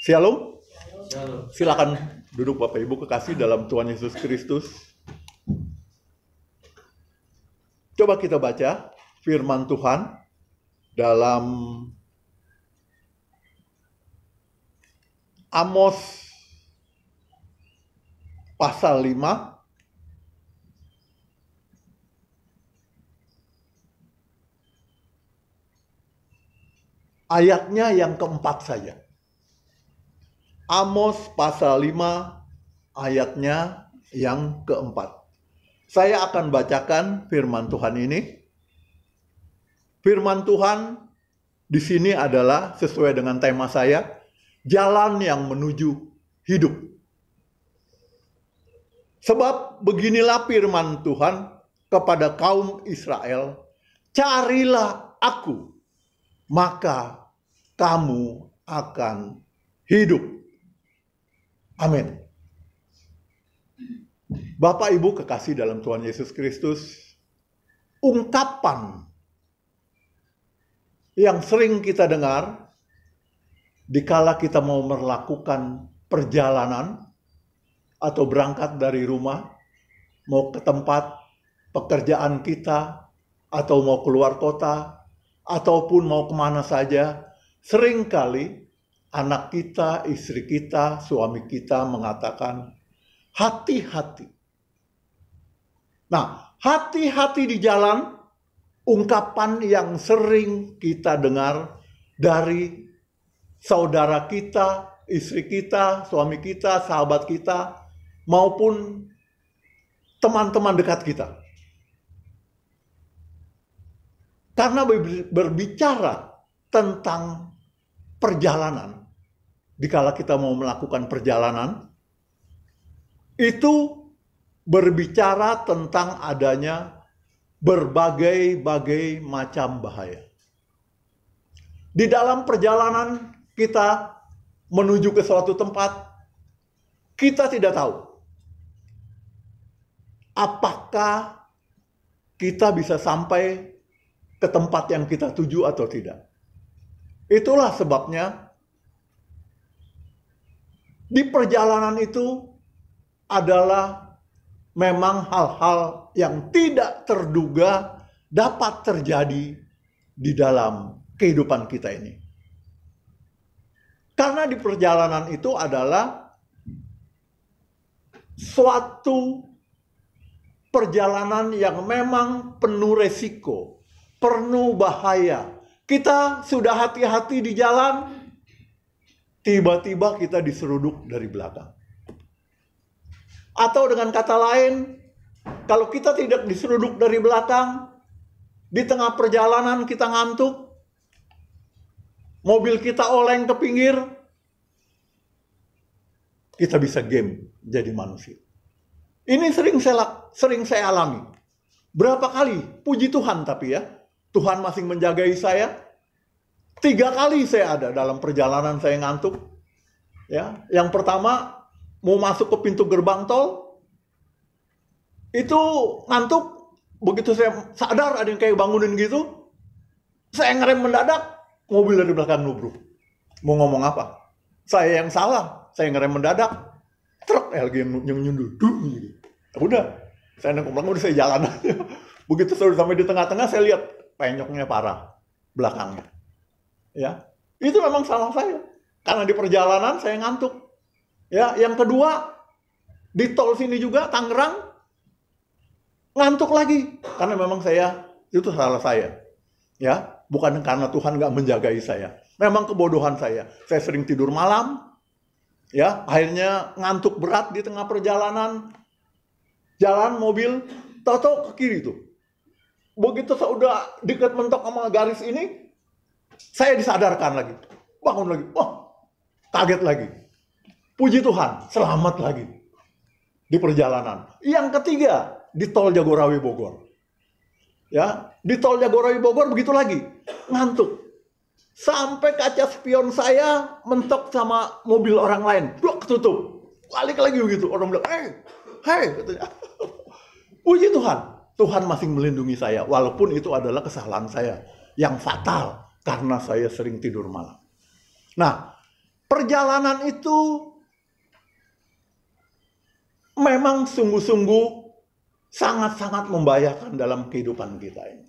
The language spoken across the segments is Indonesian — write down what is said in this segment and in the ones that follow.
Shalom. Shalom. Silakan duduk Bapak Ibu kekasih dalam Tuhan Yesus Kristus. Coba kita baca firman Tuhan dalam Amos pasal 5 ayatnya yang keempat saja. Amos pasal 5 ayatnya yang keempat. Saya akan bacakan firman Tuhan ini. Firman Tuhan di sini adalah sesuai dengan tema saya, jalan yang menuju hidup. Sebab beginilah firman Tuhan kepada kaum Israel, carilah aku, maka kamu akan hidup. Amin. Bapak Ibu kekasih dalam Tuhan Yesus Kristus, ungkapan yang sering kita dengar dikala kita mau melakukan perjalanan atau berangkat dari rumah, mau ke tempat pekerjaan kita, atau mau keluar kota, ataupun mau kemana saja, seringkali anak kita, istri kita, suami kita mengatakan, hati-hati. Nah, hati-hati di jalan, ungkapan yang sering kita dengar dari saudara kita, istri kita, suami kita, sahabat kita, maupun teman-teman dekat kita. Karena berbicara tentang perjalanan, dikala kita mau melakukan perjalanan, itu berbicara tentang adanya berbagai macam bahaya. Di dalam perjalanan kita menuju ke suatu tempat, kita tidak tahu apakah kita bisa sampai ke tempat yang kita tuju atau tidak. Itulah sebabnya di perjalanan itu adalah memang hal-hal yang tidak terduga dapat terjadi di dalam kehidupan kita ini. Karena di perjalanan itu adalah suatu perjalanan yang memang penuh resiko, penuh bahaya. Kita sudah hati-hati di jalan, tiba-tiba kita diseruduk dari belakang. Atau dengan kata lain, kalau kita tidak diseruduk dari belakang, di tengah perjalanan kita ngantuk, mobil kita oleng ke pinggir, kita bisa game jadi manusia. Ini sering saya alami. Berapa kali, puji Tuhan tapi ya, Tuhan masih menjagai saya. 3 kali saya ada dalam perjalanan saya ngantuk. Ya, yang pertama mau masuk ke pintu gerbang tol, itu ngantuk. Begitu saya sadar ada yang kayak bangunin gitu, saya ngerem mendadak, mobil dari belakang nubruk. Mau ngomong apa? Saya yang salah, saya ngerem mendadak, truk lagi yang nyundul. Udah, saya nengok belakang, udah saya jalan aja. Begitu saya sampai di tengah-tengah, saya lihat penyoknya parah belakangnya. Ya, itu memang salah saya. Karena di perjalanan saya ngantuk. Ya, yang kedua, di tol sini juga, Tangerang, ngantuk lagi. Karena memang itu salah saya. Ya, bukan karena Tuhan nggak menjagai saya. Memang kebodohan saya. Saya sering tidur malam. Ya, akhirnya ngantuk berat di tengah perjalanan. Jalan mobil, tahu-tahu ke kiri tuh. Begitu saya udah dekat mentok sama garis ini, saya disadarkan lagi. Bangun lagi. Wah, kaget lagi. Puji Tuhan, selamat lagi di perjalanan. Yang ketiga, di tol Jagorawi Bogor. Ya, di tol Jagorawi Bogor begitu lagi, ngantuk. Sampai kaca spion saya mentok sama mobil orang lain. Blok, ketutup. Balik lagi begitu. Orang bilang, "Hei," katanya. Puji Tuhan, Tuhan masih melindungi saya. Walaupun itu adalah kesalahan saya yang fatal karena saya sering tidur malam. Nah, perjalanan itu memang sungguh-sungguh sangat-sangat membahayakan dalam kehidupan kita ini.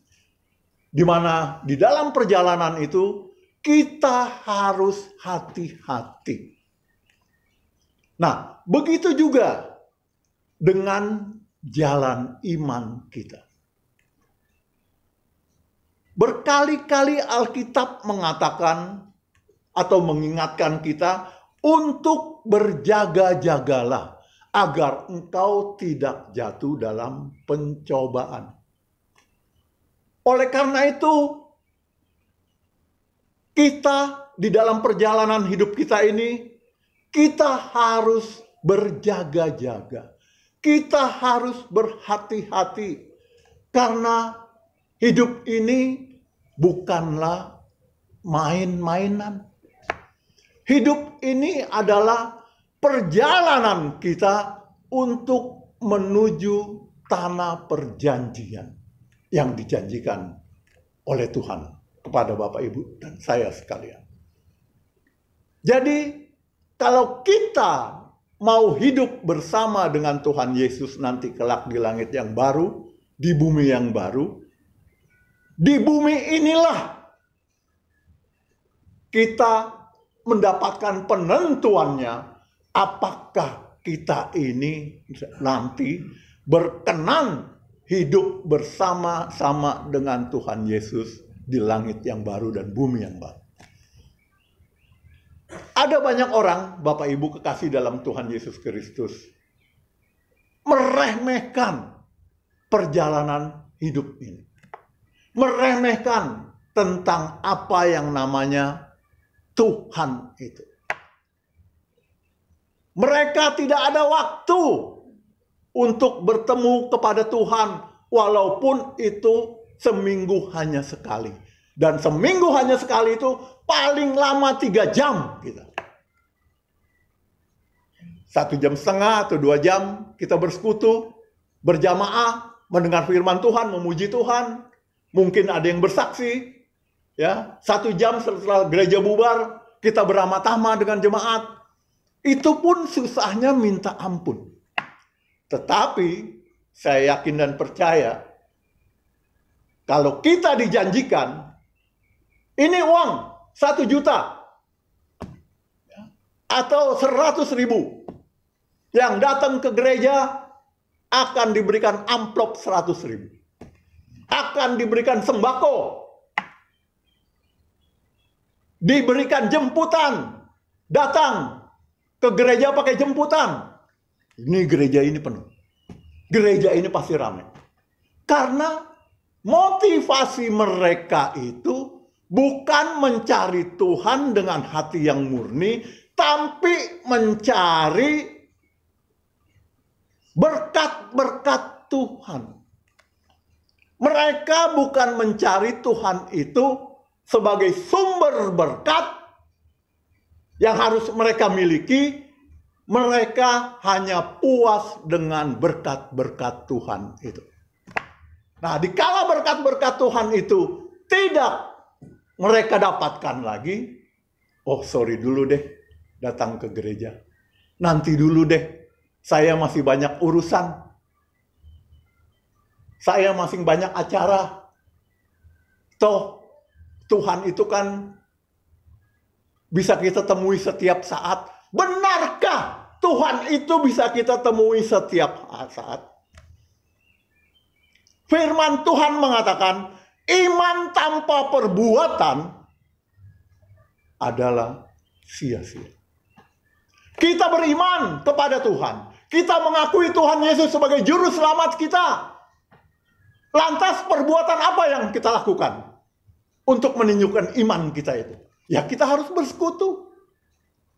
Di mana di dalam perjalanan itu kita harus hati-hati. Nah, begitu juga dengan jalan iman kita. Berkali-kali Alkitab mengatakan atau mengingatkan kita untuk berjaga-jagalah agar engkau tidak jatuh dalam pencobaan. Oleh karena itu, kita di dalam perjalanan hidup kita ini, kita harus berjaga-jaga. Kita harus berhati-hati. Karena hidup ini bukanlah main-mainan. Hidup ini adalah perjalanan kita untuk menuju tanah perjanjian yang dijanjikan oleh Tuhan kepada Bapak, Ibu, dan saya sekalian. Jadi, kalau kita mau hidup bersama dengan Tuhan Yesus nanti kelak di langit yang baru, di bumi yang baru, di bumi inilah kita mendapatkan penentuannya apakah kita ini nanti berkenan hidup bersama-sama dengan Tuhan Yesus di langit yang baru dan bumi yang baru. Ada banyak orang, Bapak Ibu kekasih dalam Tuhan Yesus Kristus, meremehkan perjalanan hidup ini. Meremehkan tentang apa yang namanya Tuhan itu. Mereka tidak ada waktu untuk bertemu kepada Tuhan, walaupun itu seminggu hanya sekali. Dan seminggu hanya sekali itu paling lama 3 jam kita. 1,5 jam atau 2 jam kita bersekutu, berjamaah, mendengar firman Tuhan, memuji Tuhan. Mungkin ada yang bersaksi. Ya, 1 jam setelah gereja bubar, kita beramah-tamah dengan jemaat. Itu pun susahnya minta ampun. Tetapi saya yakin dan percaya, kalau kita dijanjikan, ini uang 1 juta atau 100.000 yang datang ke gereja akan diberikan amplop 100.000, akan diberikan sembako, diberikan jemputan, datang ke gereja pakai jemputan. Ini gereja ini penuh. Gereja ini pasti ramai. Karena motivasi mereka itu bukan mencari Tuhan dengan hati yang murni, tapi mencari berkat-berkat Tuhan. Mereka bukan mencari Tuhan itu sebagai sumber berkat yang harus mereka miliki. Mereka hanya puas dengan berkat-berkat Tuhan itu. Nah, dikala berkat-berkat Tuhan itu tidak mereka dapatkan lagi, oh sorry dulu deh datang ke gereja. Nanti dulu deh, saya masih banyak urusan. Saya masih banyak acara. Toh, Tuhan itu kan bisa kita temui setiap saat. Benarkah Tuhan itu bisa kita temui setiap saat? Firman Tuhan mengatakan, iman tanpa perbuatan adalah sia-sia. Kita beriman kepada Tuhan. Kita mengakui Tuhan Yesus sebagai juru selamat kita. Lantas perbuatan apa yang kita lakukan untuk menunjukkan iman kita itu? Ya, kita harus bersekutu.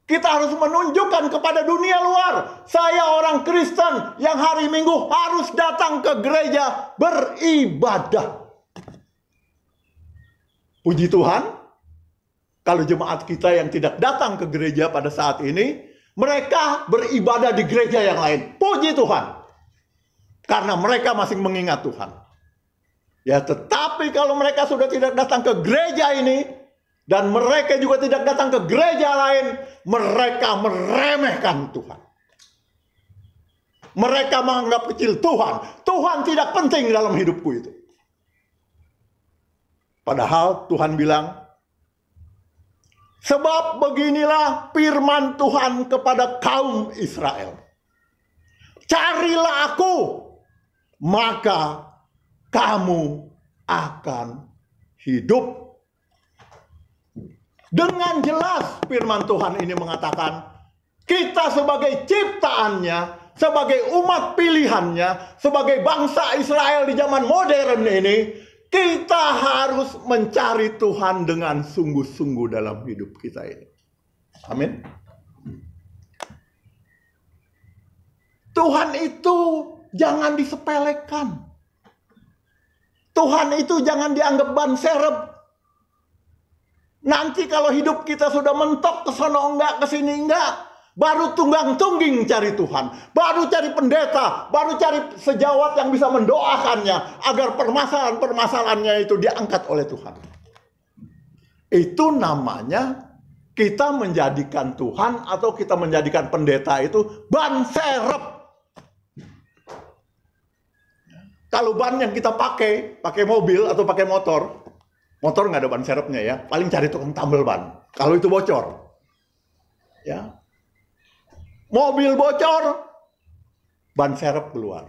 Kita harus menunjukkan kepada dunia luar, saya orang Kristen yang hari Minggu harus datang ke gereja beribadah. Puji Tuhan, kalau jemaat kita yang tidak datang ke gereja pada saat ini, mereka beribadah di gereja yang lain. Puji Tuhan. Karena mereka masih mengingat Tuhan. Ya, tetapi kalau mereka sudah tidak datang ke gereja ini, Dan mereka juga tidak datang ke gereja lain. Mereka meremehkan Tuhan. Mereka menganggap kecil Tuhan. Tuhan tidak penting dalam hidupku itu. Padahal Tuhan bilang, sebab beginilah firman Tuhan kepada kaum Israel. Carilah aku, maka kamu akan hidup. Dengan jelas firman Tuhan ini mengatakan, kita sebagai ciptaannya, sebagai umat pilihannya, sebagai bangsa Israel di zaman modern ini, kita harus mencari Tuhan dengan sungguh-sungguh dalam hidup kita ini. Amin. Tuhan itu jangan disepelekan. Tuhan itu jangan dianggap ban serep. Nanti kalau hidup kita sudah mentok ke sono enggak, ke sini enggak, baru tunggang-tungging cari Tuhan, baru cari pendeta, baru cari sejawat yang bisa mendoakannya agar permasalahan-permasalahannya itu diangkat oleh Tuhan. Itu namanya kita menjadikan Tuhan atau kita menjadikan pendeta itu ban serep. Kalau ban yang kita pakai mobil atau pakai motor nggak ada ban serepnya ya, paling cari tukang tambal ban. Kalau itu bocor, ya, mobil bocor, ban serep keluar,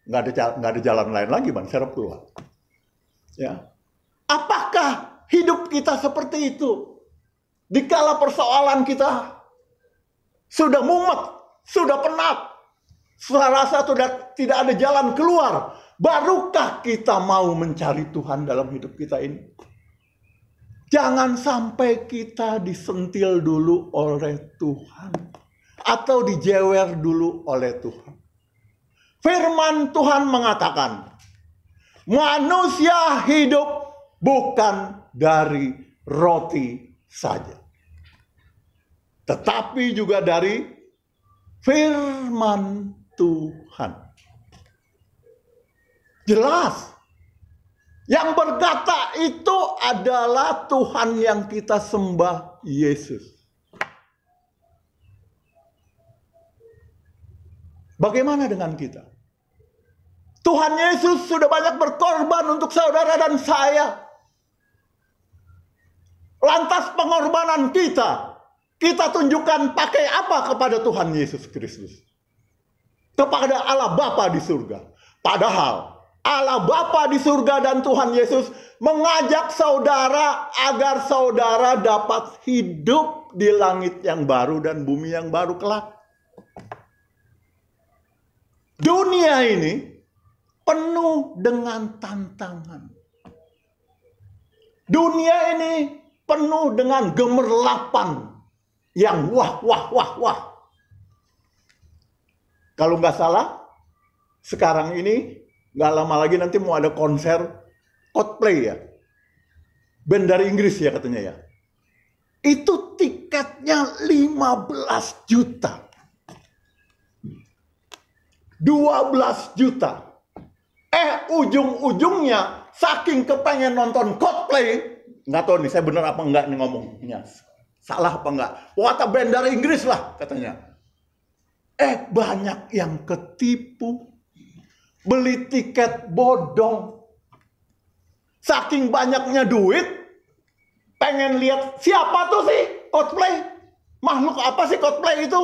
nggak ada jalan lain lagi, ban serep keluar. Ya, apakah hidup kita seperti itu? Dikala persoalan kita sudah mumet, sudah penat, saya rasa sudah tidak ada jalan keluar, barukah kita mau mencari Tuhan dalam hidup kita ini? Jangan sampai kita disentil dulu oleh Tuhan atau dijewer dulu oleh Tuhan. Firman Tuhan mengatakan, manusia hidup bukan dari roti saja, tetapi juga dari firman Tuhan. Jelas, yang berkata itu adalah Tuhan yang kita sembah, Yesus. Bagaimana dengan kita? Tuhan Yesus sudah banyak berkorban untuk saudara dan saya. Lantas pengorbanan kita tunjukkan pakai apa kepada Tuhan Yesus Kristus? Kepada Allah Bapa di surga. Padahal Allah Bapa di surga dan Tuhan Yesus mengajak saudara agar saudara dapat hidup di langit yang baru dan bumi yang baru kelak. Dunia ini penuh dengan tantangan. Dunia ini penuh dengan gemerlapan yang wah. Kalau nggak salah, sekarang ini nggak lama lagi nanti mau ada konser Coldplay ya. Band dari Inggris ya katanya ya. Itu tiketnya 15 juta. 12 juta. Ujung-ujungnya saking kepengen nonton Coldplay, nggak tahu nih saya bener apa enggak nih ngomongnya. Salah apa enggak. Wah, band dari Inggris lah katanya. Banyak yang ketipu. Beli tiket bodong. Saking banyaknya duit, pengen lihat siapa tuh sih Coldplay? Makhluk apa sih Coldplay itu?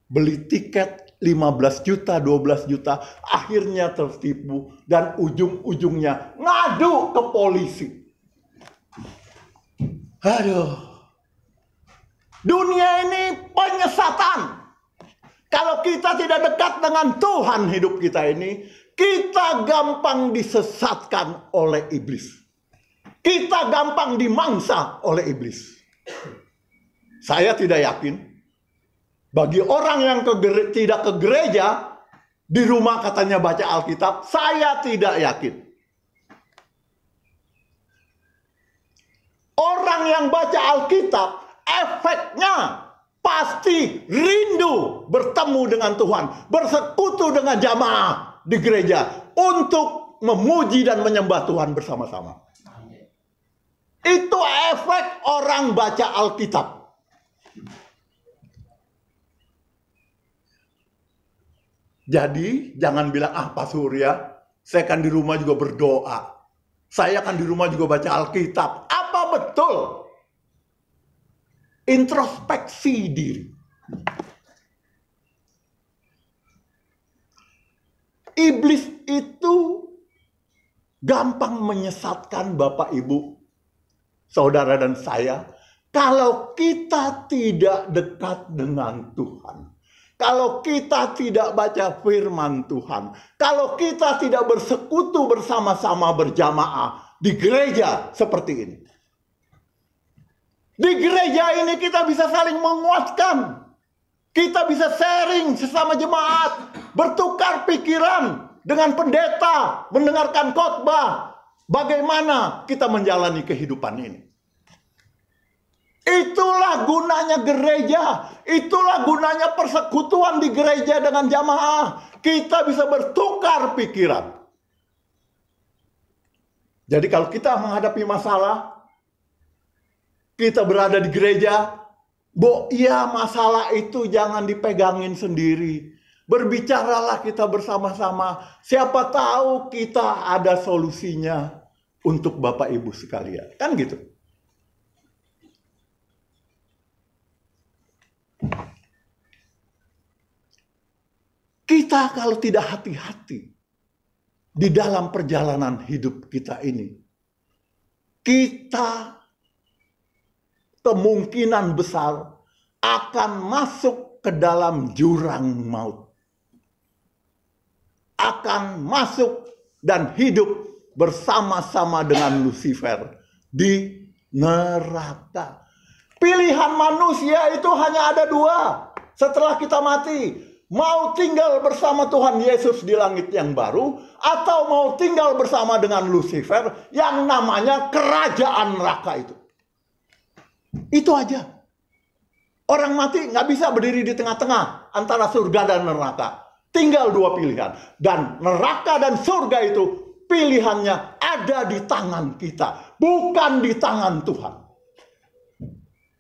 Beli tiket 15 juta, 12 juta, akhirnya tertipu dan ujung-ujungnya ngadu ke polisi. Aduh. Dunia ini penyesatan. Kalau kita tidak dekat dengan Tuhan hidup kita ini, kita gampang disesatkan oleh iblis. Kita gampang dimangsa oleh iblis. Saya tidak yakin, bagi orang yang tidak ke gereja, di rumah katanya baca Alkitab, saya tidak yakin. Orang yang baca Alkitab, efeknya pasti rindu bertemu dengan Tuhan, bersekutu dengan jamaah di gereja untuk memuji dan menyembah Tuhan bersama-sama. Itu efek orang baca Alkitab. Jadi jangan bilang, Pak Surya, saya kan di rumah juga berdoa. Saya kan di rumah juga baca Alkitab. Apa betul? Introspeksi diri. Iblis itu gampang menyesatkan Bapak, Ibu, saudara dan saya, kalau kita tidak dekat dengan Tuhan. Kalau kita tidak baca firman Tuhan, kalau kita tidak bersekutu bersama-sama berjamaah di gereja seperti ini. Di gereja ini kita bisa saling menguatkan. Kita bisa sharing sesama jemaat, bertukar pikiran dengan pendeta, mendengarkan khotbah. Bagaimana kita menjalani kehidupan ini. Itulah gunanya gereja. Itulah gunanya persekutuan di gereja dengan jamaah. Kita bisa bertukar pikiran. Jadi kalau kita menghadapi masalah, kita berada di gereja, masalah itu jangan dipegangin sendiri. Berbicaralah kita bersama-sama. Siapa tahu kita ada solusinya untuk Bapak Ibu sekalian. Kan gitu. Kita kalau tidak hati-hati di dalam perjalanan hidup kita ini, kita kemungkinan besar akan masuk ke dalam jurang maut. Akan masuk dan hidup bersama-sama dengan Lucifer di neraka. Pilihan manusia itu hanya ada dua setelah kita mati. Mau tinggal bersama Tuhan Yesus di langit yang baru, atau mau tinggal bersama dengan Lucifer yang namanya kerajaan neraka itu. Itu aja. Orang mati nggak bisa berdiri di tengah-tengah antara surga dan neraka. Tinggal dua pilihan. Dan neraka dan surga itu pilihannya ada di tangan kita, bukan di tangan Tuhan.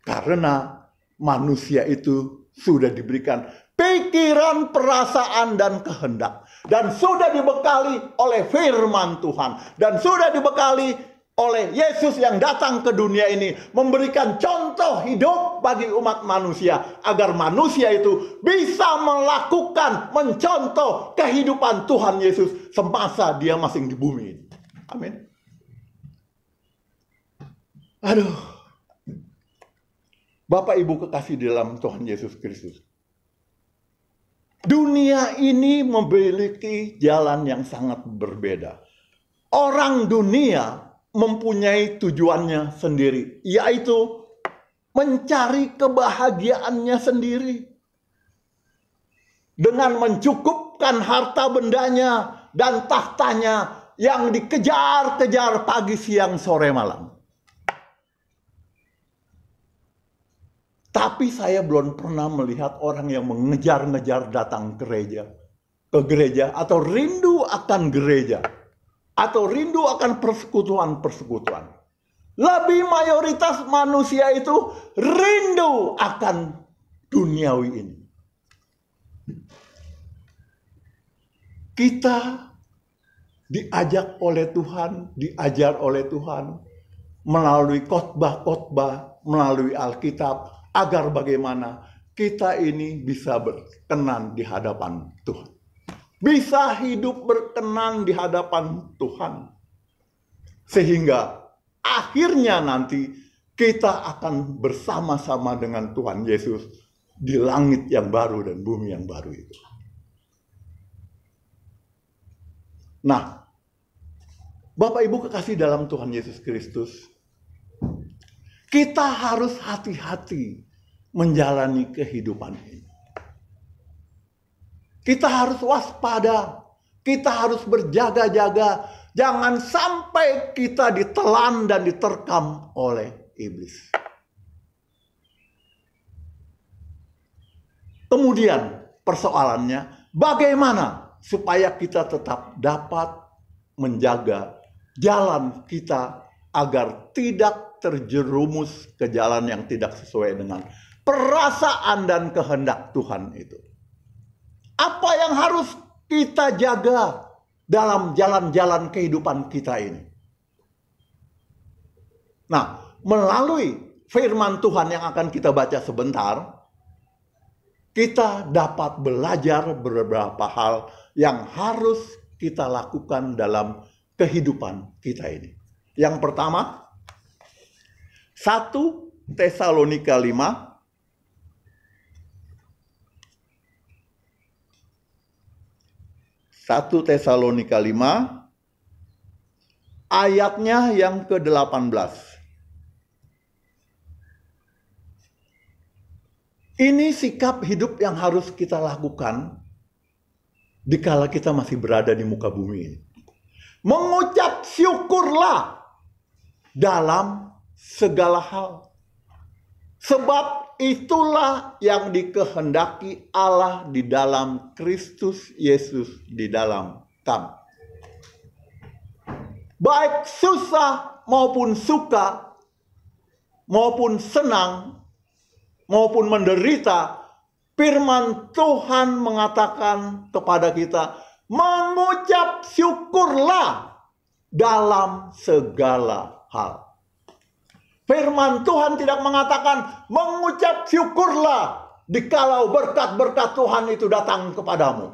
Karena manusia itu sudah diberikan pikiran, perasaan, dan kehendak. Dan sudah dibekali oleh firman Tuhan. Dan sudah dibekali oleh Yesus yang datang ke dunia ini. Memberikan contoh hidup bagi umat manusia. Agar manusia itu bisa melakukan, mencontoh kehidupan Tuhan Yesus semasa dia masih di bumi. Amin. Aduh. Bapak Ibu kekasih di dalam Tuhan Yesus Kristus. Dunia ini memiliki jalan yang sangat berbeda. Orang dunia mempunyai tujuannya sendiri, yaitu mencari kebahagiaannya sendiri. Dengan mencukupkan harta bendanya dan tahtanya yang dikejar-kejar pagi, siang, sore, malam. Tapi saya belum pernah melihat orang yang mengejar-ngejar datang ke gereja, atau rindu akan gereja, atau rindu akan persekutuan-persekutuan. Lebih mayoritas manusia itu rindu akan duniawi ini. Kita diajak oleh Tuhan, diajar oleh Tuhan melalui khotbah-khotbah, melalui Alkitab, agar bagaimana kita ini bisa berkenan di hadapan Tuhan. Bisa hidup berkenan di hadapan Tuhan. Sehingga akhirnya nanti kita akan bersama-sama dengan Tuhan Yesus di langit yang baru dan bumi yang baru itu. Nah, Bapak Ibu kekasih dalam Tuhan Yesus Kristus, kita harus hati-hati menjalani kehidupan ini. Kita harus waspada, kita harus berjaga-jaga, jangan sampai kita ditelan dan diterkam oleh iblis. Kemudian persoalannya, bagaimana supaya kita tetap dapat menjaga jalan kita agar tidak terjerumus ke jalan yang tidak sesuai dengan perasaan dan kehendak Tuhan itu. Apa yang harus kita jaga dalam jalan-jalan kehidupan kita ini? Nah, melalui firman Tuhan yang akan kita baca sebentar, kita dapat belajar beberapa hal yang harus kita lakukan dalam kehidupan kita ini. Yang pertama, 1 Tesalonika 5 1 Tesalonika 5 ayatnya yang ke-18. Ini sikap hidup yang harus kita lakukan dikala kita masih berada di muka bumi ini. Mengucap syukurlah dalam segala hal. Sebab itulah yang dikehendaki Allah di dalam Kristus Yesus di dalam kamu. Baik susah maupun suka, maupun senang, maupun menderita, firman Tuhan mengatakan kepada kita, mengucap syukurlah dalam segala hal. Firman Tuhan tidak mengatakan mengucap syukurlah dikalau berkat-berkat Tuhan itu datang kepadamu.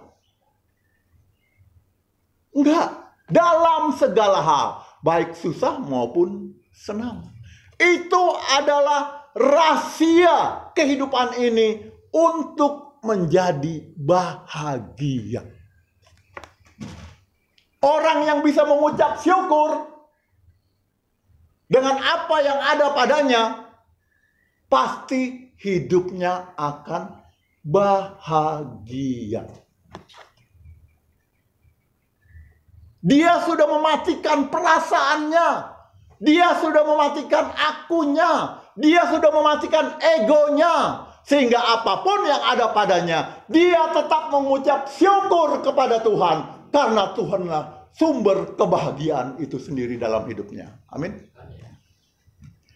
Enggak, dalam segala hal, baik susah maupun senang. Itu adalah rahasia kehidupan ini untuk menjadi bahagia. Orang yang bisa mengucap syukur dengan apa yang ada padanya, pasti hidupnya akan bahagia. Dia sudah mematikan perasaannya. Dia sudah mematikan akunya. Dia sudah mematikan egonya. Sehingga apapun yang ada padanya, dia tetap mengucap syukur kepada Tuhan. Karena Tuhanlah sumber kebahagiaan itu sendiri dalam hidupnya. Amin.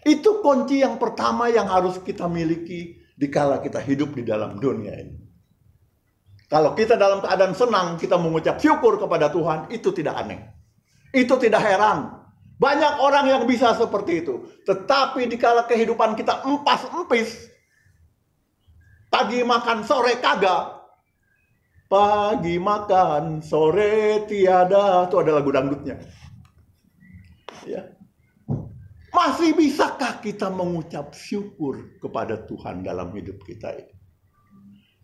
Itu kunci yang pertama yang harus kita miliki dikala kita hidup di dalam dunia ini. Kalau kita dalam keadaan senang, kita mengucap syukur kepada Tuhan, itu tidak aneh. Itu tidak heran. Banyak orang yang bisa seperti itu. Tetapi dikala kehidupan kita empas-empis, pagi makan, sore kagak. Pagi makan, sore tiada. Itu ada lagu dangdutnya. Ya. Masih bisakah kita mengucap syukur kepada Tuhan dalam hidup kita ini?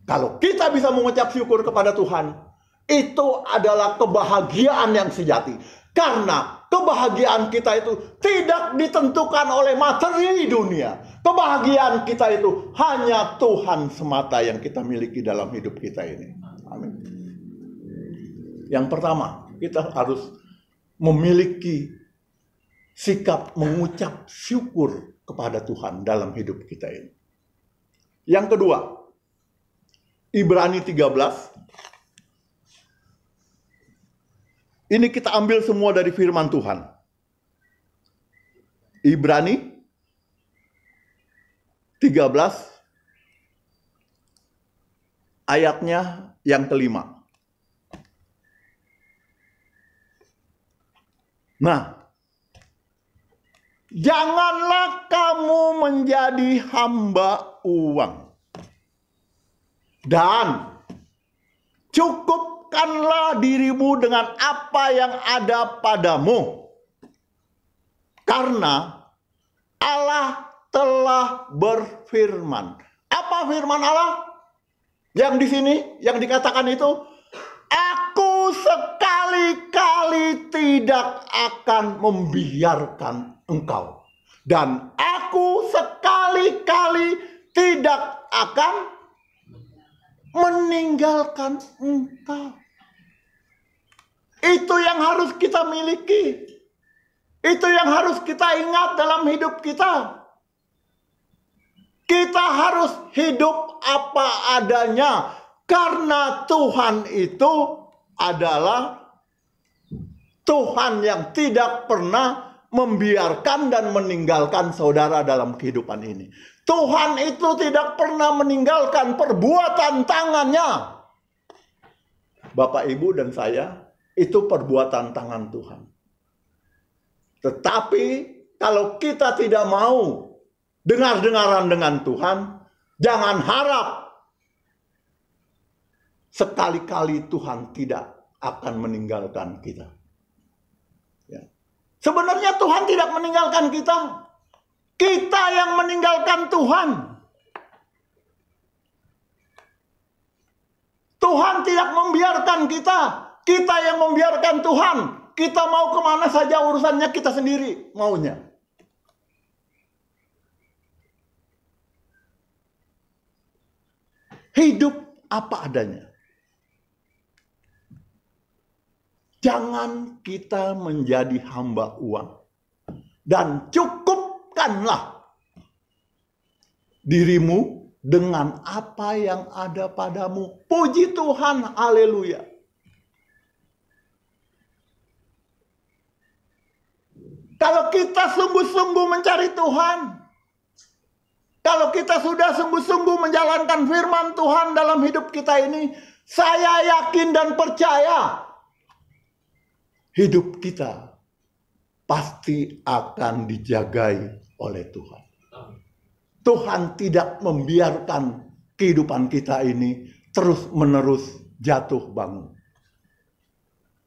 Kalau kita bisa mengucap syukur kepada Tuhan, itu adalah kebahagiaan yang sejati. Karena kebahagiaan kita itu tidak ditentukan oleh materi dunia. Kebahagiaan kita itu hanya Tuhan semata yang kita miliki dalam hidup kita ini. Amin. Yang pertama, kita harus memiliki sikap mengucap syukur kepada Tuhan dalam hidup kita ini. Yang kedua, Ibrani 13. Ini kita ambil semua dari firman Tuhan. Ibrani 13 ayatnya yang kelima. Nah, janganlah kamu menjadi hamba uang. Dan cukupkanlah dirimu dengan apa yang ada padamu. Karena Allah telah berfirman. Apa firman Allah? Yang di sini, yang dikatakan itu, aku sekali-kali tidak akan membiarkan engkau. Dan aku sekali-kali tidak akan meninggalkan engkau. Itu yang harus kita miliki. Itu yang harus kita ingat dalam hidup kita. Kita harus hidup apa adanya. Karena Tuhan itu adalah Tuhan yang tidak pernah membiarkan dan meninggalkan saudara dalam kehidupan ini. Tuhan itu tidak pernah meninggalkan perbuatan tangannya. Bapak, Ibu, dan saya, itu perbuatan tangan Tuhan. Tetapi kalau kita tidak mau dengar-dengaran dengan Tuhan, jangan harap sekali-kali Tuhan tidak akan meninggalkan kita. Ya. Sebenarnya Tuhan tidak meninggalkan kita. Kita yang meninggalkan Tuhan. Tuhan tidak membiarkan kita. Kita yang membiarkan Tuhan. Kita mau kemana saja urusannya kita sendiri maunya. Hidup apa adanya. Jangan kita menjadi hamba uang. Dan cukupkanlah dirimu dengan apa yang ada padamu. Puji Tuhan, haleluya. Kalau kita sungguh-sungguh mencari Tuhan, kalau kita sudah sungguh-sungguh menjalankan firman Tuhan dalam hidup kita ini, saya yakin dan percaya hidup kita pasti akan dijagai oleh Tuhan. Tuhan tidak membiarkan kehidupan kita ini terus-menerus jatuh bangun.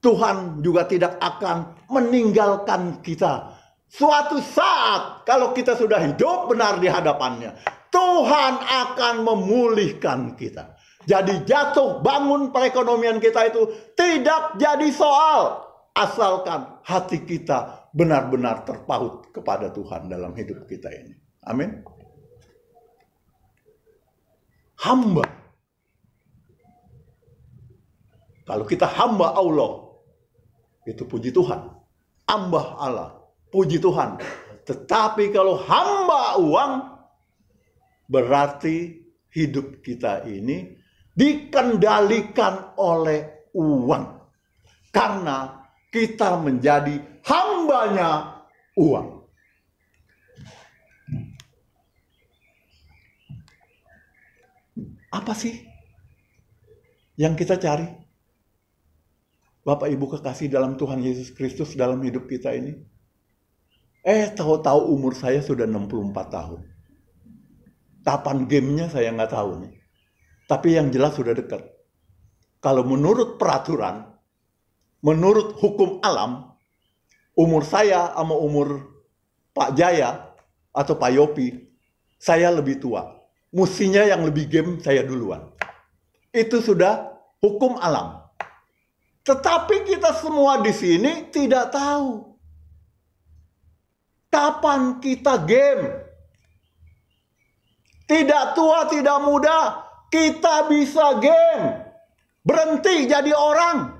Tuhan juga tidak akan meninggalkan kita. Suatu saat kalau kita sudah hidup benar di hadapannya, Tuhan akan memulihkan kita. Jadi jatuh bangun perekonomian kita itu tidak jadi soal. Asalkan hati kita benar-benar terpaut kepada Tuhan dalam hidup kita ini. Amin. Hamba. Kalau kita hamba Allah, itu puji Tuhan. Hamba Allah, puji Tuhan. Tetapi kalau hamba uang, berarti hidup kita ini dikendalikan oleh uang. Karena kita menjadi hambanya uang. Apa sih yang kita cari? Bapak Ibu kekasih dalam Tuhan Yesus Kristus dalam hidup kita ini. Tahu-tahu umur saya sudah 64 tahun. Kapan gamenya saya nggak tahu nih. Tapi yang jelas sudah dekat. Kalau menurut peraturan, menurut hukum alam, umur saya sama umur Pak Jaya atau Pak Yopi, saya lebih tua. Mestinya yang lebih game saya duluan. Itu sudah hukum alam. Tetapi kita semua di sini tidak tahu kapan kita game. Tidak tua, tidak muda, kita bisa game. Berhenti jadi orang.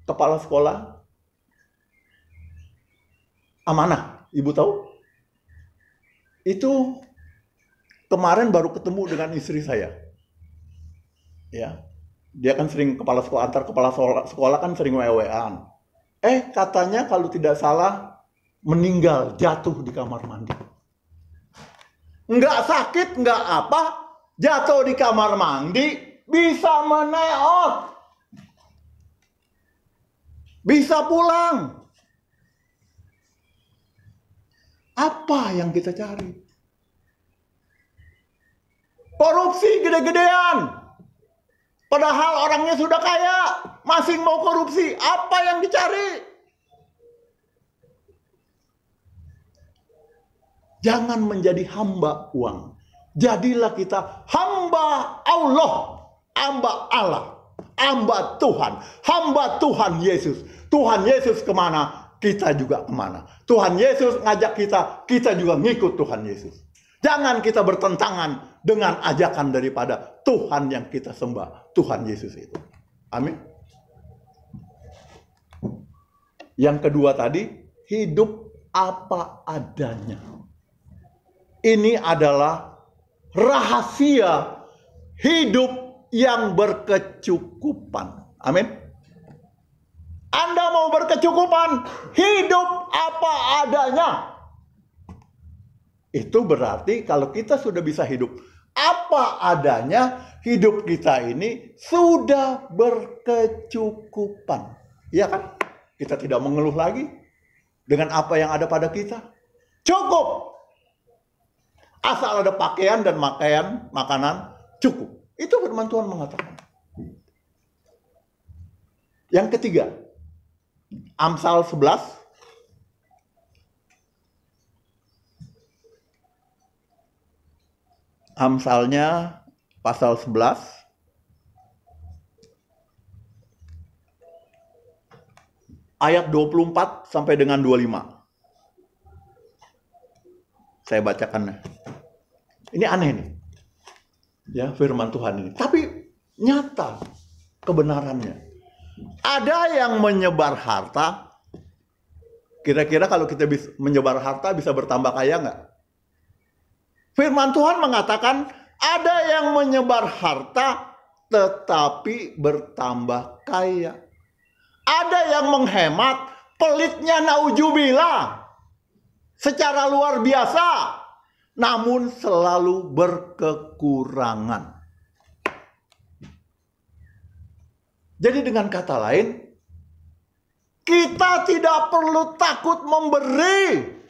Kepala sekolah amanah, Ibu tahu? Itu kemarin baru ketemu dengan istri saya. Ya, dia kan sering kepala sekolah, antar kepala sekolah kan sering wewean. Katanya kalau tidak salah meninggal jatuh di kamar mandi. Nggak sakit, nggak apa, jatuh di kamar mandi bisa meneot. Bisa pulang. Apa yang kita cari? Korupsi gede-gedean. Padahal orangnya sudah kaya, masih mau korupsi. Apa yang dicari? Jangan menjadi hamba uang. Jadilah kita hamba Allah, hamba Allah. Hamba Tuhan Yesus. Tuhan Yesus kemana, kita juga kemana. Tuhan Yesus ngajak kita juga ngikut Tuhan Yesus. Jangan kita bertentangan dengan ajakan daripada Tuhan yang kita sembah, Tuhan Yesus itu. Amin. Yang kedua tadi, hidup apa adanya. Ini adalah rahasia hidup yang berkecukupan. Amin. Anda mau berkecukupan, hidup apa adanya. Itu berarti kalau kita sudah bisa hidup apa adanya, hidup kita ini sudah berkecukupan. Iya kan? Kita tidak mengeluh lagi dengan apa yang ada pada kita. Cukup. Asal ada pakaian dan makanan, cukup. Itu firman Tuhan mengatakan. Yang ketiga, Amsal 11. Amsalnya pasal 11. Ayat 24 sampai dengan 25. Saya bacakan. Ini aneh nih. Ya, firman Tuhan ini. Tapi nyata kebenarannya. Ada yang menyebar harta. Kira-kira kalau kita bisa menyebar harta bisa bertambah kaya nggak? Firman Tuhan mengatakan ada yang menyebar harta tetapi bertambah kaya. Ada yang menghemat, pelitnya naudzubillah secara luar biasa, namun selalu berkekurangan. Jadi dengan kata lain, kita tidak perlu takut memberi.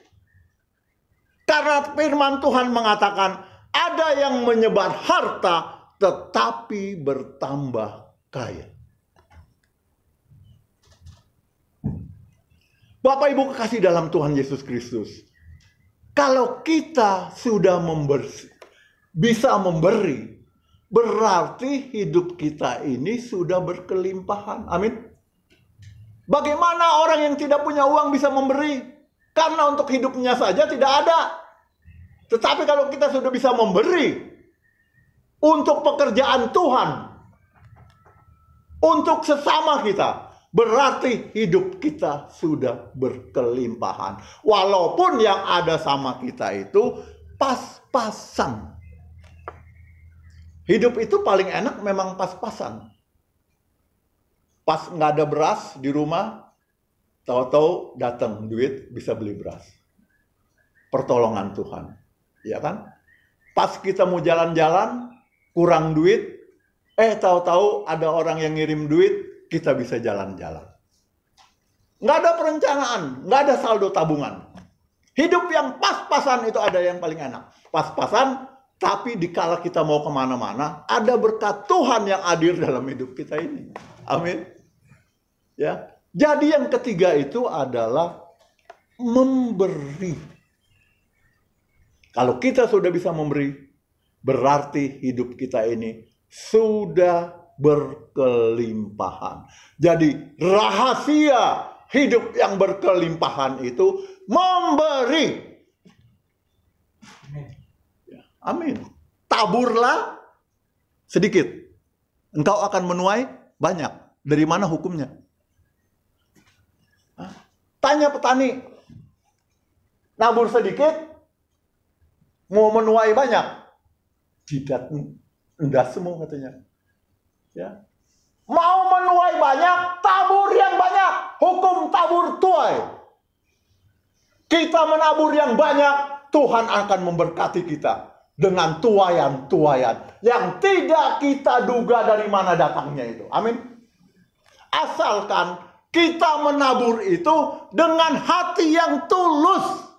Karena firman Tuhan mengatakan ada yang menyebar harta tetapi bertambah kaya. Bapak Ibu kekasih dalam Tuhan Yesus Kristus. Kalau kita sudah bisa memberi, berarti hidup kita ini sudah berkelimpahan. Amin. Bagaimana orang yang tidak punya uang bisa memberi? Karena untuk hidupnya saja tidak ada. Tetapi kalau kita sudah bisa memberi untuk pekerjaan Tuhan, untuk sesama kita, berarti hidup kita sudah berkelimpahan. Walaupun yang ada sama kita itu pas-pasan. Hidup itu paling enak memang pas-pasan. Pas nggak ada beras di rumah, tahu-tahu datang duit bisa beli beras. Pertolongan Tuhan. Ya kan? Pas kita mau jalan-jalan, kurang duit, tahu-tahu ada orang yang ngirim duit, kita bisa jalan-jalan. Nggak ada perencanaan, nggak ada saldo tabungan. Hidup yang pas-pasan itu ada yang paling enak. Pas-pasan, tapi dikala kita mau kemana-mana, ada berkat Tuhan yang hadir dalam hidup kita ini. Amin. Ya. Jadi yang ketiga itu adalah memberi. Kalau kita sudah bisa memberi, berarti hidup kita ini sudah berkelimpahan. Jadi rahasia hidup yang berkelimpahan itu memberi. Amin. Taburlah sedikit, engkau akan menuai banyak. Dari mana hukumnya? Tanya petani, nabur sedikit, mau menuai banyak. Tidak, endas semua katanya. Ya. Mau menuai banyak, tabur yang banyak. Hukum tabur tuai. Kita menabur yang banyak, Tuhan akan memberkati kita dengan tuaian-tuaian yang tidak kita duga dari mana datangnya itu. Amin. Asalkan kita menabur itu dengan hati yang tulus.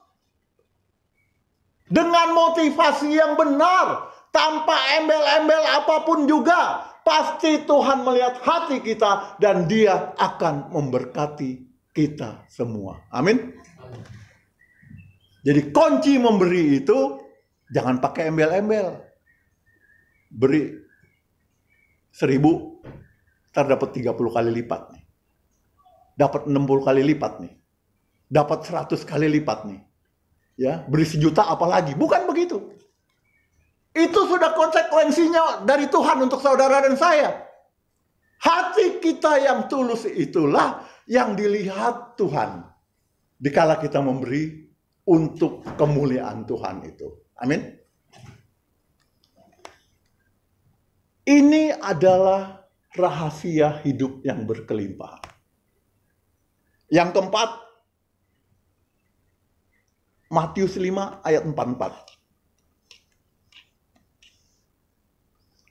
Dengan motivasi yang benar. Tanpa embel-embel apapun juga. Pasti Tuhan melihat hati kita. Dan Dia akan memberkati kita semua. Amin. Jadi kunci memberi itu jangan pakai embel-embel. Beri 1.000, ntar dapat 30 kali lipat nih. Dapat 60 kali lipat nih. Dapat 100 kali lipat nih. Ya, beri 1 juta apalagi. Bukan begitu. Itu sudah konsekuensinya dari Tuhan untuk saudara dan saya. Hati kita yang tulus itulah yang dilihat Tuhan. Dikala kita memberi untuk kemuliaan Tuhan itu. Amin. Ini adalah rahasia hidup yang berkelimpahan. Yang keempat, Matius 5 ayat 44.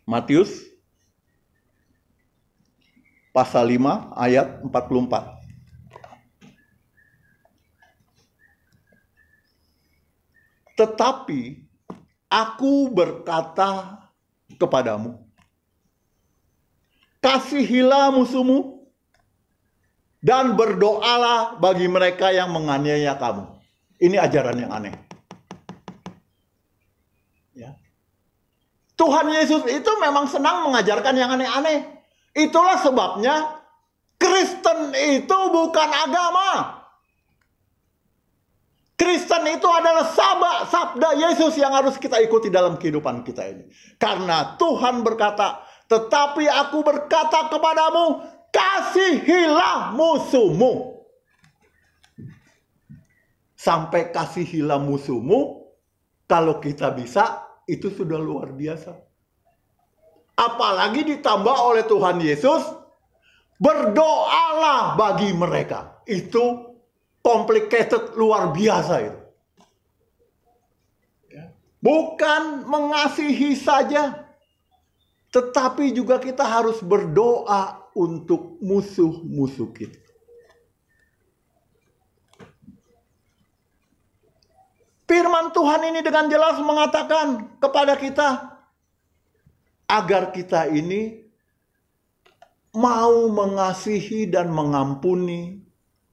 Matius pasal 5 ayat 44. Tetapi aku berkata kepadamu, kasihilah musuhmu dan berdoalah bagi mereka yang menganiaya kamu. Ini ajaran yang aneh. Ya. Tuhan Yesus itu memang senang mengajarkan yang aneh-aneh. Itulah sebabnya Kristen itu bukan agama. Kristen itu adalah sabda Yesus yang harus kita ikuti dalam kehidupan kita ini. Karena Tuhan berkata, tetapi aku berkata kepadamu, kasihilah musuhmu. Sampai kasihilah musuhmu, kalau kita bisa, itu sudah luar biasa. Apalagi ditambah oleh Tuhan Yesus, berdoalah bagi mereka. Itu complicated, luar biasa itu. Bukan mengasihi saja, tetapi juga kita harus berdoa untuk musuh-musuh kita. Firman Tuhan ini dengan jelas mengatakan kepada kita, agar kita ini mau mengasihi dan mengampuni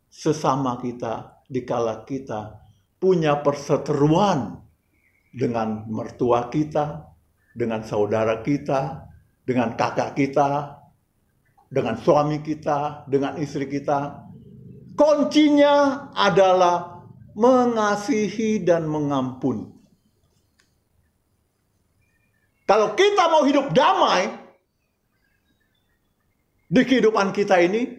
sesama kita dikala kita punya perseteruan dengan mertua kita, dengan saudara kita, dengan kakak kita, dengan suami kita, dengan istri kita. Kuncinya adalah mengasihi dan mengampuni. Kalau kita mau hidup damai di kehidupan kita ini,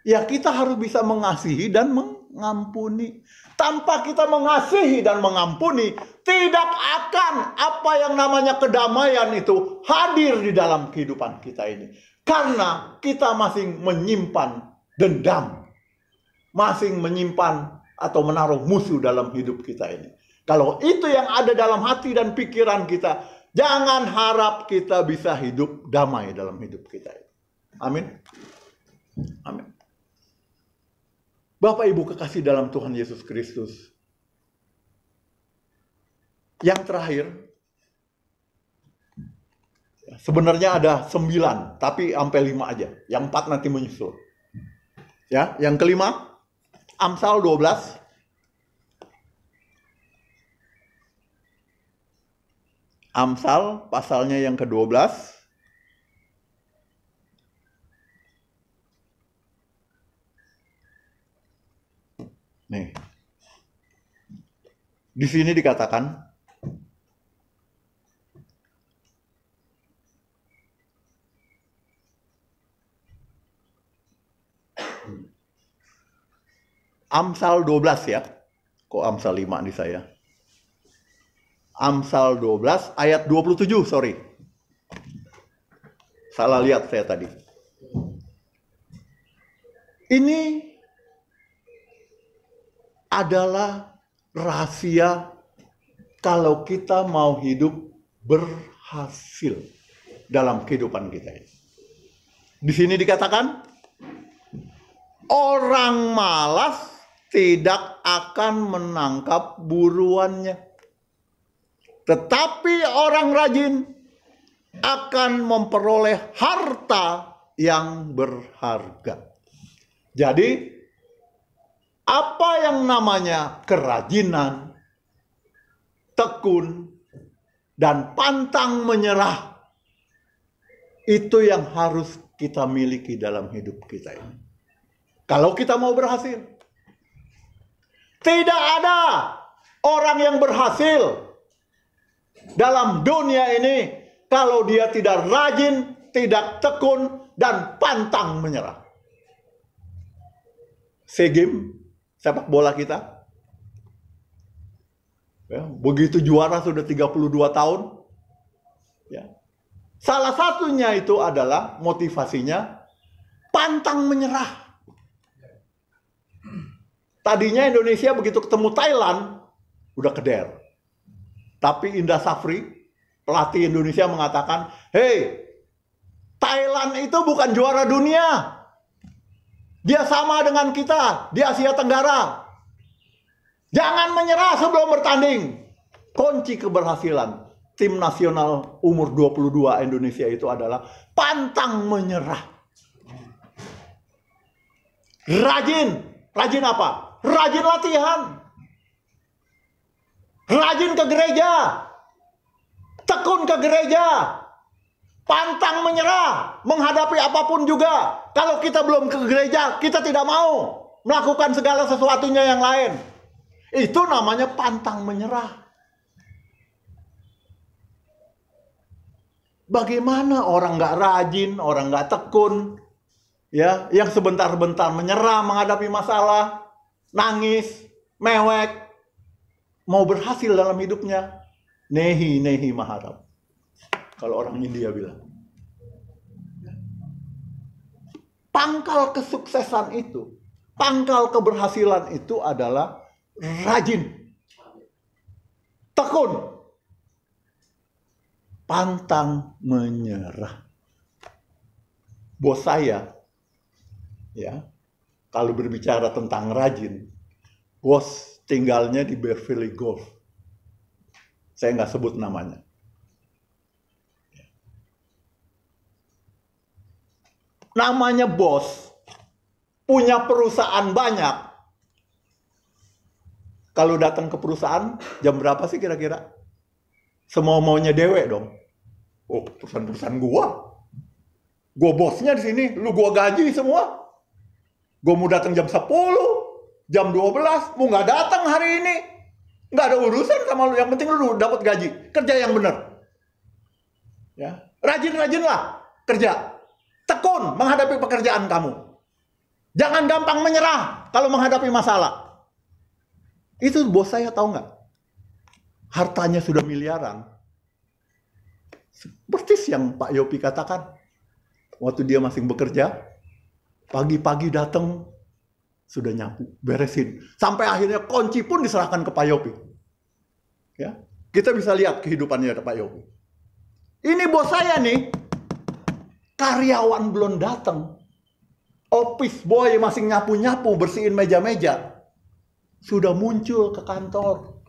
ya kita harus bisa mengasihi dan mengampuni. Tanpa kita mengasihi dan mengampuni, tidak akan apa yang namanya kedamaian itu hadir di dalam kehidupan kita ini. Karena kita masih menyimpan dendam, masih menyimpan atau menaruh musuh dalam hidup kita ini. Kalau itu yang ada dalam hati dan pikiran kita, jangan harap kita bisa hidup damai dalam hidup kita ini. Amin. Amin. Bapak Ibu kekasih dalam Tuhan Yesus Kristus. Yang terakhir, sebenarnya ada 9, tapi sampai 5 aja. Yang 4 nanti menyusul. Ya, yang kelima, Amsal 12. Amsal pasalnya yang ke-12. Nih. Di sini dikatakan Amsal 12 ya. Kok Amsal 5 di saya? Amsal 12 ayat 27, sorry. Salah lihat saya tadi. Ini adalah rahasia kalau kita mau hidup berhasil dalam kehidupan kita ini. Di sini dikatakan, orang malas tidak akan menangkap buruannya, tetapi orang rajin akan memperoleh harta yang berharga. Jadi, apa yang namanya kerajinan, tekun, dan pantang menyerah, itu yang harus kita miliki dalam hidup kita ini. Kalau kita mau berhasil. Tidak ada orang yang berhasil dalam dunia ini kalau dia tidak rajin, tidak tekun, dan pantang menyerah. SEA Games sepak bola kita, ya, begitu juara sudah 32 tahun. Ya. Salah satunya itu adalah motivasinya pantang menyerah. Tadinya Indonesia begitu ketemu Thailand, udah keder. Tapi Indra Safri, pelatih Indonesia mengatakan, "Hei, Thailand itu bukan juara dunia. Dia sama dengan kita di Asia Tenggara. Jangan menyerah sebelum bertanding." Kunci keberhasilan tim nasional umur 22 Indonesia itu adalah pantang menyerah. Rajin apa? Rajin latihan. Rajin ke gereja. Tekun ke gereja. Pantang menyerah menghadapi apapun juga. Kalau kita belum ke gereja, kita tidak mau melakukan segala sesuatunya yang lain. Itu namanya pantang menyerah. Bagaimana orang nggak rajin, orang nggak tekun, ya, yang sebentar-bentar menyerah menghadapi masalah, nangis, mewek, mau berhasil dalam hidupnya? Nehi maharap. Kalau orang India bilang. Pangkal kesuksesan itu, pangkal keberhasilan itu adalah rajin, tekun, pantang menyerah. Bos saya, ya, kalau berbicara tentang rajin, bos tinggalnya di Beverly Golf. Saya nggak sebut namanya. Namanya bos, punya perusahaan banyak. Kalau datang ke perusahaan, jam berapa sih kira-kira? Semua maunya dewek dong. Oh, perusahaan gua. Gua bosnya di sini, lu gua gaji semua. Gua mau datang jam 10, jam 12, mau nggak datang hari ini. Nggak ada urusan sama lu, yang penting lu dapat gaji. Kerja yang benar. Ya, rajin-rajinlah kerja. Tekun menghadapi pekerjaan kamu. Jangan gampang menyerah kalau menghadapi masalah. Itu bos saya tahu nggak? Hartanya sudah miliaran. Persis yang Pak Yopi katakan. Waktu dia masih bekerja, pagi-pagi datang, sudah nyapu, beresin. Sampai akhirnya kunci pun diserahkan ke Pak Yopi. Ya, kita bisa lihat kehidupannya Pak Yopi. Ini bos saya nih, karyawan belum datang. Office boy masih nyapu-nyapu, bersihin meja-meja. Sudah muncul ke kantor.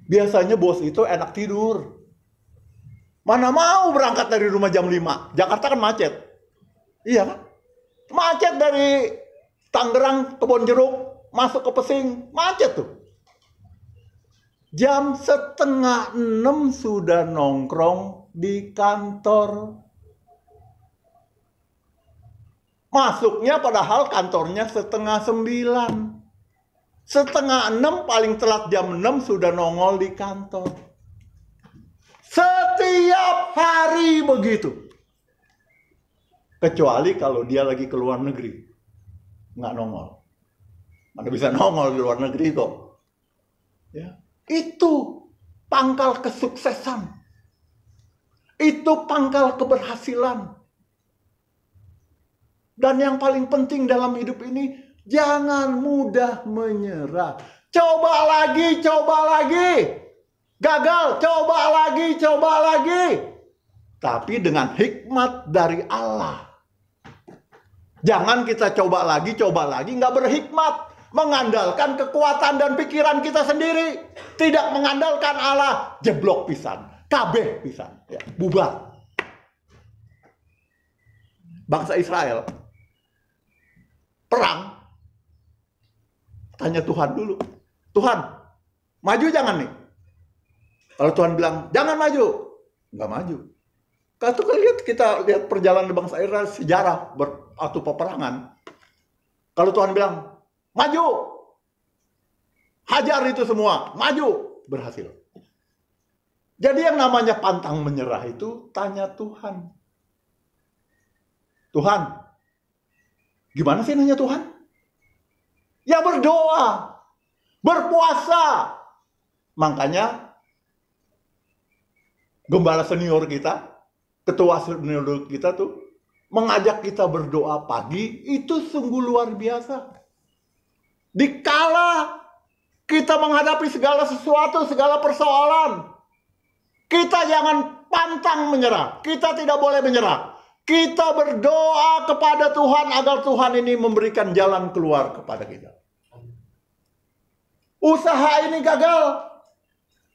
Biasanya bos itu enak tidur. Mana mau berangkat dari rumah jam 5. Jakarta kan macet. Iya kan? Macet dari Tangerang, Kebonjeruk, masuk ke Pesing. Macet tuh. Jam 5:30 sudah nongkrong di kantor. Masuknya padahal kantornya 8:30. 5:30 paling telat jam 6 sudah nongol di kantor. Setiap hari begitu. Kecuali kalau dia lagi ke luar negeri. Nggak nongol. Mana bisa nongol di luar negeri kok. Ya. Itu pangkal kesuksesan. Itu pangkal keberhasilan. Dan yang paling penting dalam hidup ini, jangan mudah menyerah. Coba lagi, coba lagi. Gagal, coba lagi. Tapi dengan hikmat dari Allah. Jangan kita coba lagi, nggak berhikmat. Mengandalkan kekuatan dan pikiran kita sendiri. Tidak mengandalkan Allah. Jeblok pisan, kabeh pisan. Ya, bubar. Bangsa Israel perang, tanya Tuhan dulu. Tuhan, maju jangan nih? Kalau Tuhan bilang, jangan maju. Nggak maju. Kalau kita lihat perjalanan bangsa Israel, sejarah atau peperangan. Kalau Tuhan bilang, maju. Hajar itu semua. Maju. Berhasil. Jadi yang namanya pantang menyerah itu, tanya Tuhan. Tuhan, gimana sih nanya Tuhan? Ya berdoa. Berpuasa. Makanya, gembala senior kita, ketua senior kita tuh, mengajak kita berdoa pagi, itu sungguh luar biasa. Dikala kita menghadapi segala sesuatu, segala persoalan, kita jangan pantang menyerah. Kita tidak boleh menyerah. Kita berdoa kepada Tuhan agar Tuhan ini memberikan jalan keluar kepada kita. Usaha ini gagal.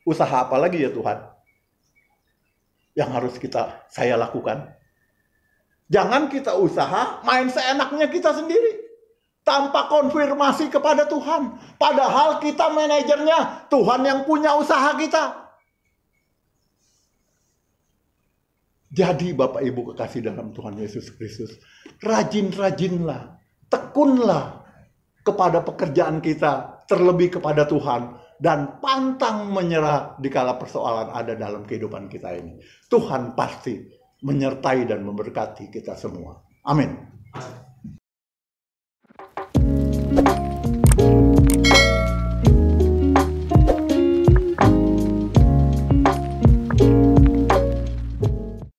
Usaha apa lagi ya Tuhan yang harus saya lakukan? Jangan kita usaha main seenaknya kita sendiri, tanpa konfirmasi kepada Tuhan. Padahal kita manajernya, Tuhan yang punya usaha kita. Jadi Bapak Ibu kekasih dalam Tuhan Yesus Kristus, rajin-rajinlah, tekunlah kepada pekerjaan kita, terlebih kepada Tuhan, dan pantang menyerah dikala persoalan ada dalam kehidupan kita ini. Tuhan pasti menyertai dan memberkati kita semua. Amin.